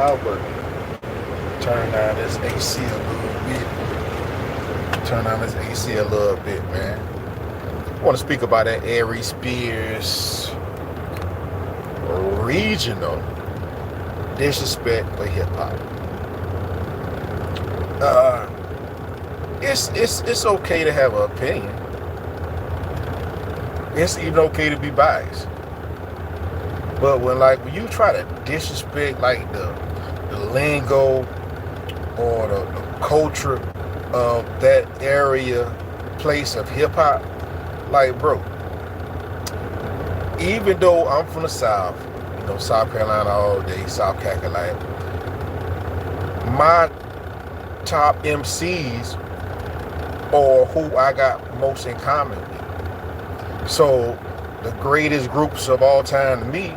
Turn down this AC a little bit. Turn down this AC a little bit, man. I want to speak about that Aries Spears regional disrespect for hip hop. It's okay to have an opinion. It's even okay to be biased. But when you try to disrespect the lingo or the culture of that area, place of hip hop, like bro, even though I'm from the South, South Carolina all day, South Carolina, my top MCs are who I got most in common with. So the greatest groups of all time to me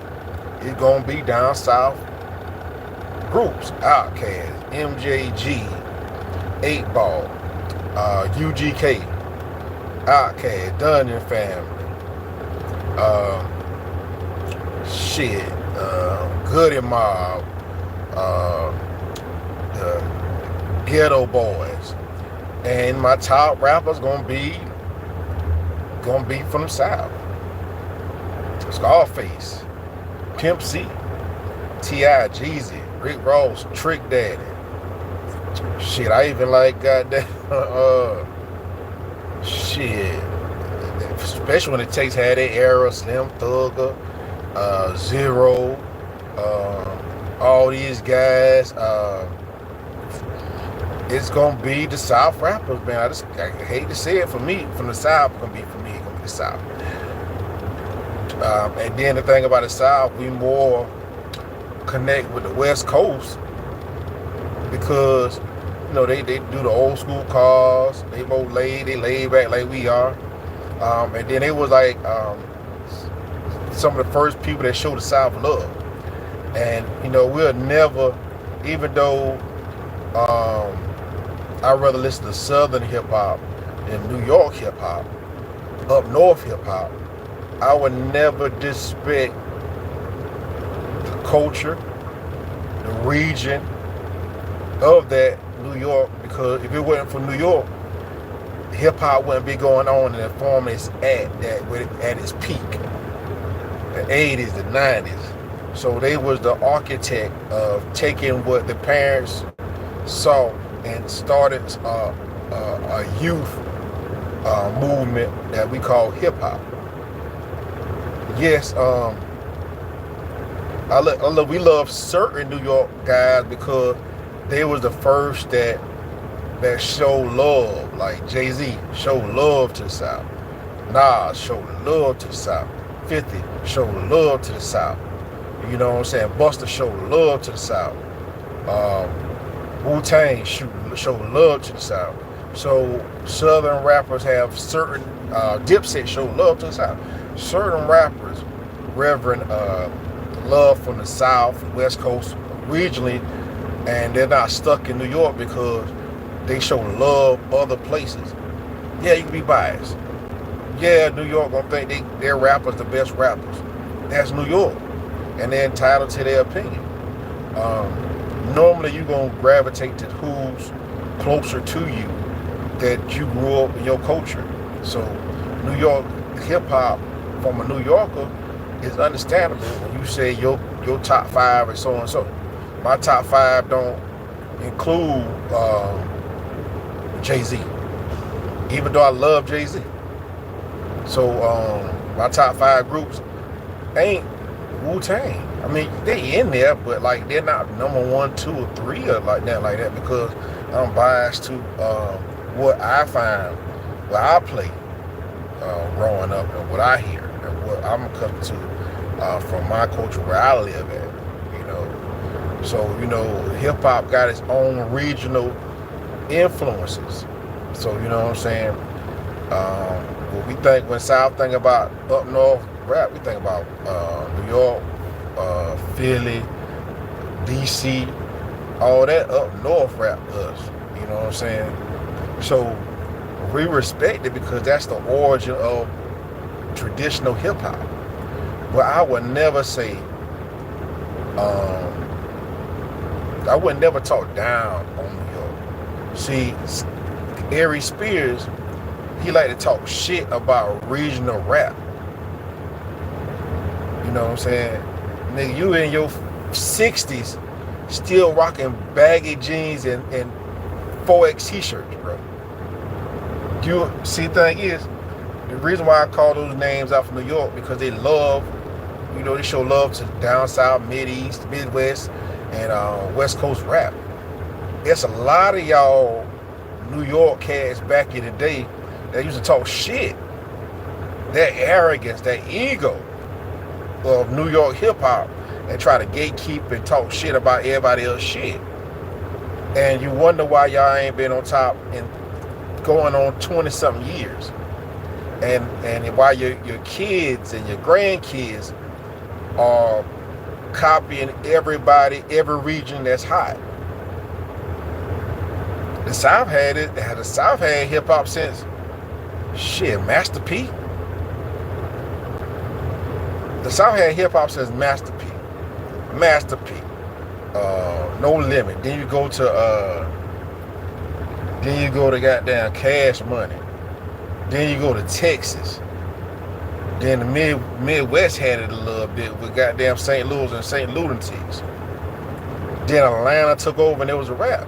is gonna be down south groups: Outkast, MJG, 8 Ball, UGK, Outkast, Dungeon Family, uh, Goody Mob, the Ghetto Boys, and my top rappers gonna be from the South: Scarface, Pimp C, T.I., Jeezy, Rick Ross, Trick Daddy. Shit, I even like goddamn shit. Especially when it takes had that era, Slim Thugger, Zero, all these guys. It's gonna be the South rappers, man. I hate to say it for me, from the South. It's gonna be the South. And then the thing about the South, we more connect with the West Coast because they do the old school cars. They laid back like we are. And then it was like some of the first people that showed the South love. And we'll never, even though I'd rather listen to Southern hip hop than New York hip hop, up north hip hop, I would never disrespect the culture, the region of that New York, because if it wasn't for New York, hip hop wouldn't be going on in the form it's at its peak. The 80s, the 90s. So they was the architect of taking what the parents saw and started a youth movement that we call hip hop. Yes, we love certain New York guys because they was the first that show love, like Jay-Z showed love to the South, Nas showed love to the South, 50 showed love to the South. You know what I'm saying? Buster showed love to the South. Wu-Tang showed love to the South. So Southern rappers have certain Dipset show love to the South. Certain rappers reverend love from the South, West Coast regionally, and they're not stuck in New York because they show love other places. Yeah, you can be biased. Yeah, New York gonna think their rappers the best rappers. That's New York, and they're entitled to their opinion. Normally, you're gonna gravitate to who's closer to you that you grew up in your culture. So, New York hip hop from a New Yorker is understandable when you say your top 5 and so and so. My top 5 don't include Jay-Z, even though I love Jay-Z. So my top 5 groups ain't Wu-Tang. I mean, they in there, but like they're not number 1, 2, or 3 or like that because I'm biased to what I find, what I play growing up, and what I hear, and what I'm accustomed to from my culture where I live at. So hip hop got its own regional influences. So you know what I'm saying. When South think about up north rap, we think about New York, Philly, DC, all that up north rap us. You know what I'm saying? So we respect it because that's the origin of traditional hip hop. But I would never say I would never talk down on New York. See, Aries Spears, he like to talk shit about regional rap. You know what I'm saying? Nigga, you in your 60s still rocking baggy jeans and 4X t-shirts, bro. You see, the thing is, the reason why I call those names out from New York, because they love, you know, they show love to down south, mid-east, midwest, and west coast rap. It's a lot of y'all New York cats back in the day that used to talk shit. That arrogance, that ego of New York hip-hop, and try to gatekeep and talk shit about everybody else's shit. And you wonder why y'all ain't been on top in going on 20-something years. And why your kids and your grandkids are copying everybody, every region that's hot. The South had it. The South had hip hop since shit, Master P. The South had hip hop since Master P. Master P. No Limit. Then you go to goddamn Cash Money. Then you go to Texas. Then the Midwest had it a little bit with goddamn St. Louis and St. Lunatics. Then Atlanta took over and it was a rap.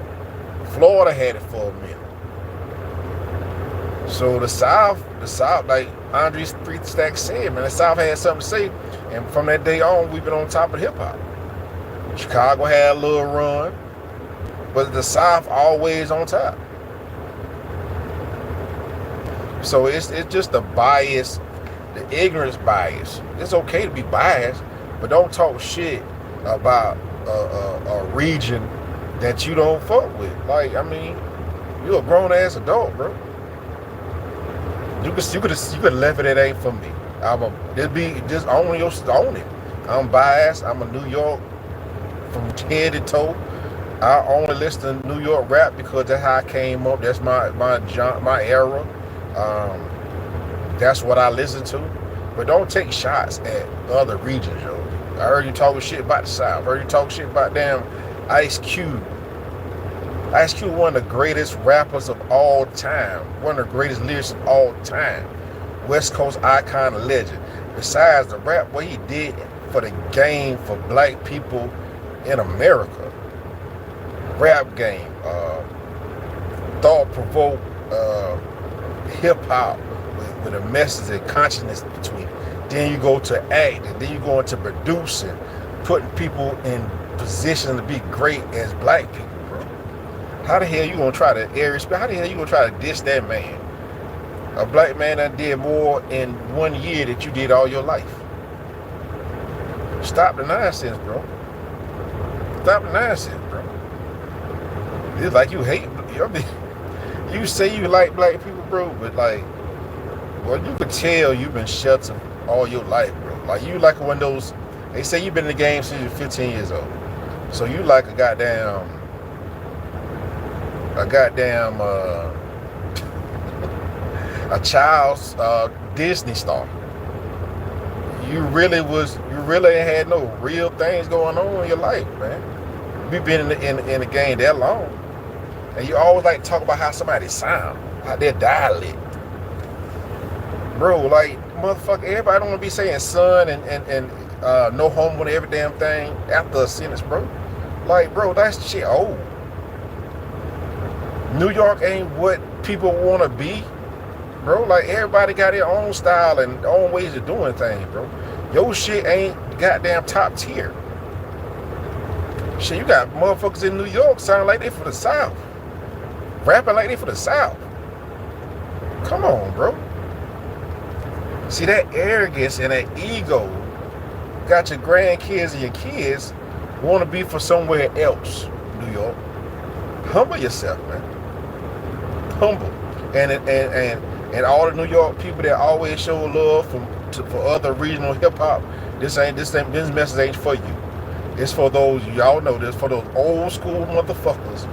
Florida had it for a minute. So the South, like Andre's 3 Stacks said, man, the South had something to say. And from that day on, we've been on top of hip hop. Chicago had a little run, but the South always on top. So it's just the bias, the ignorance bias. It's okay to be biased, but don't talk shit about a region that you don't fuck with. Like, I mean, you're a grown ass adult, bro. You could have left it. It ain't for me. Just own it. I'm biased. I'm a New York from head to toe. I only listen to New York rap because that's how I came up. That's my era. That's what I listen to. But don't take shots at other regions, yo. I heard you talking shit about the South. I heard you talk shit about damn Ice Cube. Ice Cube, one of the greatest rappers of all time. One of the greatest lyricists of all time. West Coast icon, a legend. Besides the rap, what he did for the game for black people in America. Rap game. Thought-provoked hip-hop with a message and consciousness between it. Then you go to acting. Then you go into producing. Putting people in position to be great as black people, bro. How the hell you gonna try to how the hell you gonna try to diss that man? A black man that did more in 1 year that you did all your life. Stop the nonsense, bro. Stop the nonsense, bro. It's like you hate. You say you like black people, bro, but like, well, you could tell you've been sheltered all your life, bro. Like you like one of those. They say you've been in the game since you're 15 years old. So you like a goddamn a child's Disney star. You really ain't had no real things going on in your life, man. You've been in the game that long. And you always like to talk about how somebody sound, how their dialect. Bro, like, motherfucker, everybody don't want to be saying son and no homo and every damn thing after a sentence, bro. Like, bro, that's shit old. New York ain't what people want to be, bro. Like, everybody got their own style and their own ways of doing things, bro. Your shit ain't goddamn top tier. Shit, you got motherfuckers in New York sounding like they for the South. Rapping like they for the South. Come on, bro. See, that arrogance and that ego got your grandkids and your kids want to be for somewhere else, New York. Humble yourself, man. Humble. And all the New York people that always show love for other regional hip hop, this message ain't for you. It's for those, y'all know this, for those old school motherfuckers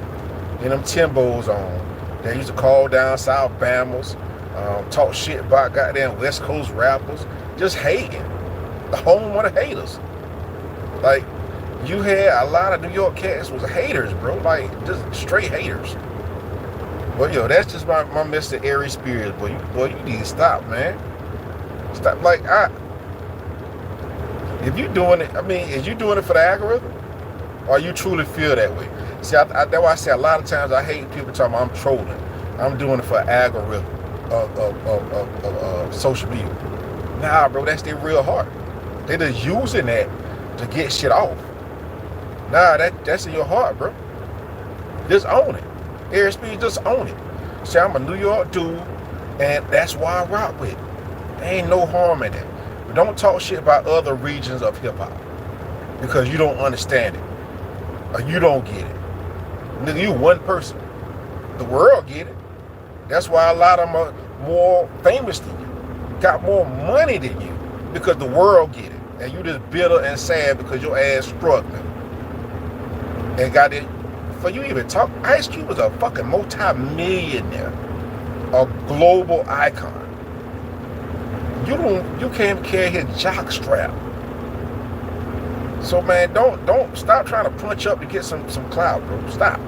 in them Timbos on. They used to call down South Bammers, talk shit about goddamn West Coast rappers, just hating. The home of the haters. Like, You had a lot of New York cats was haters, bro. Like, just straight haters. But yo, that's just my Mr. Aries spirit. Boy, you need to stop, man. Stop. Like, if you doing it, I mean, is you doing it for the algorithm? Or you truly feel that way? See, that's why I say a lot of times I hate people talking about I'm trolling. I'm doing it for algorithm of social media. Nah, bro, that's their real heart. They just using that to get shit off. Nah, that's in your heart, bro. Just own it. Aries, just own it. See, I'm a New York dude, and that's why I rock with it. There ain't no harm in that. But don't talk shit about other regions of hip hop because you don't understand it or you don't get it. Nigga, you one person. The world get it. That's why a lot of them are more famous than you, got more money than you, because the world get it. And you just bitter and sad because your ass struggling. And got it. For you even talk, Ice Cube was a fucking multi-millionaire, a global icon. You can't even carry his jock strap. So man, don't stop trying to punch up to get some clout, bro. Stop.